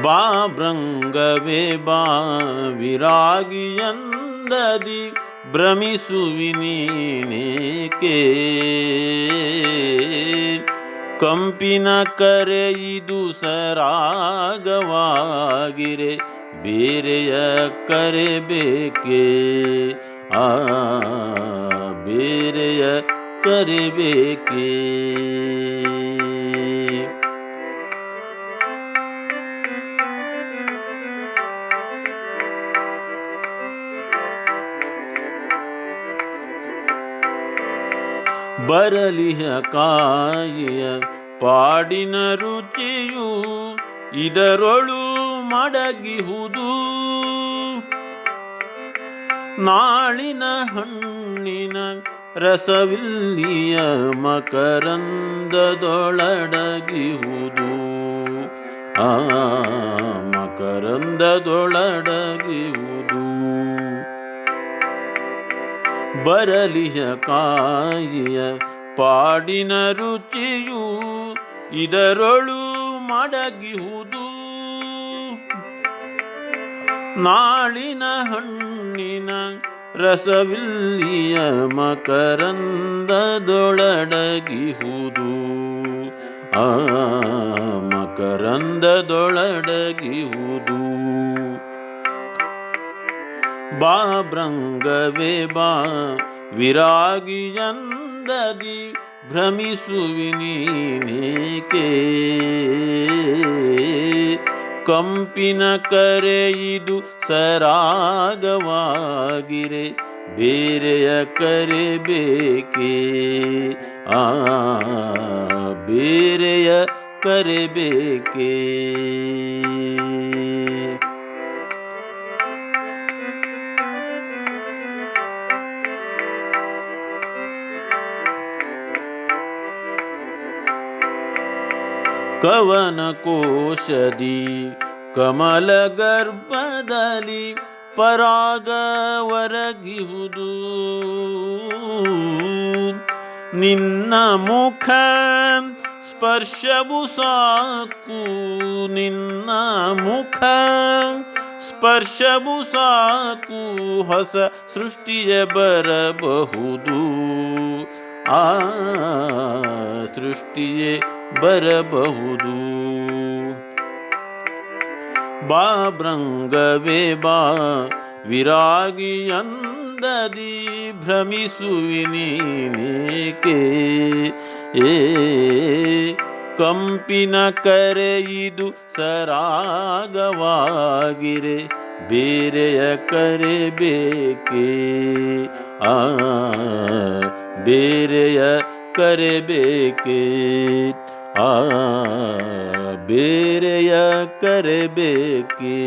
ಬಾಭೃಂಗವೇ ಬಾ ವಿರಾಗಿಯಂದದಿ ಭ್ರಮಿಸುವಿನೀನೇಕೆ ಕಂಪಿನ ಕರೆಯಿದು ಸರಾಗವಾಗಿರೆ ಬೇರೆಯ ಕರೆಬೇಕೆ ಬೇರೆಯ ಕರೆಬೇಕೆ ಬರಲಿಹ ಕಾಯಿಯ ಪಾಡಿನ ರುಚಿಯು ಇದರೊಳು ಮಡಗಿಹುದು ನಾಳಿನ ಹಣ್ಣಿನ ರಸವಿಲ್ಲಿಯ ಮಕರಂದದೊಳಡಗಿಹುದು ಮಕರಂದದೊಳಡಗಿಹುದು ಬರಲಿಹ ಕಾಯಿಯ ಪಾಡಿನ ರುಚಿಯು ಇದರೊಳು ಮಡಗಿಹುದು ನಾಳಿನ ಹಣ್ಣಿನ ರಸವಿಲ್ಲಿಯ ಮಕರಂದದೊಳಡಗಿಹುದು ಮಕರಂದದೊಳಡಗಿಹುದು ಬಾಭೃಂಗವೇ ಬಾ ವಿರಾಗಿಯಂದದಿ ಭ್ರಮಿಸುವಿನೀನೇಕೆ ಕಂಪಿನ ಕರೆಯಿದು ಸರಾಗವಾಗಿರೆ ಬೇರೆಯ ಕರೆಬೇಕೆ ಬೇರೆಯ ಕರೆಬೇಕೆ ಕವನ ಕೋಶದಿ ಕಮಲ ಗರ್ಭದಲ್ಲಿ ಪರಾಗ ಒರಗಿಹುದು ನಿನ್ನ ಮುಖ ಸ್ಪರ್ಶವು ಸಾಕು ನಿನ್ನ ಮುಖ ಸ್ಪರ್ಶವು ಸಾಕು ಹೊಸ ಸೃಷ್ಟಿಯ ಬರಬಹುದು ಸೃಷ್ಟಿಯೇ ಬರಬಹುದು ಬಾಭೃಂಗವೇ ಬಾ ವಿರಾಗಿಯಂದದಿ ಭ್ರಮಿಸುವಿನೀನೇಕೆ ಕಂಪಿನ ಕರೆಯಿದು ಸರಾಗವಾಗಿರೆ ಬೇರೆಯ ಕರೆಬೇಕೆ ಬೇರೆಯ ಕರೆಬೇಕೆ ಬೇರೆಯ ಕರೆಬೇಕೆ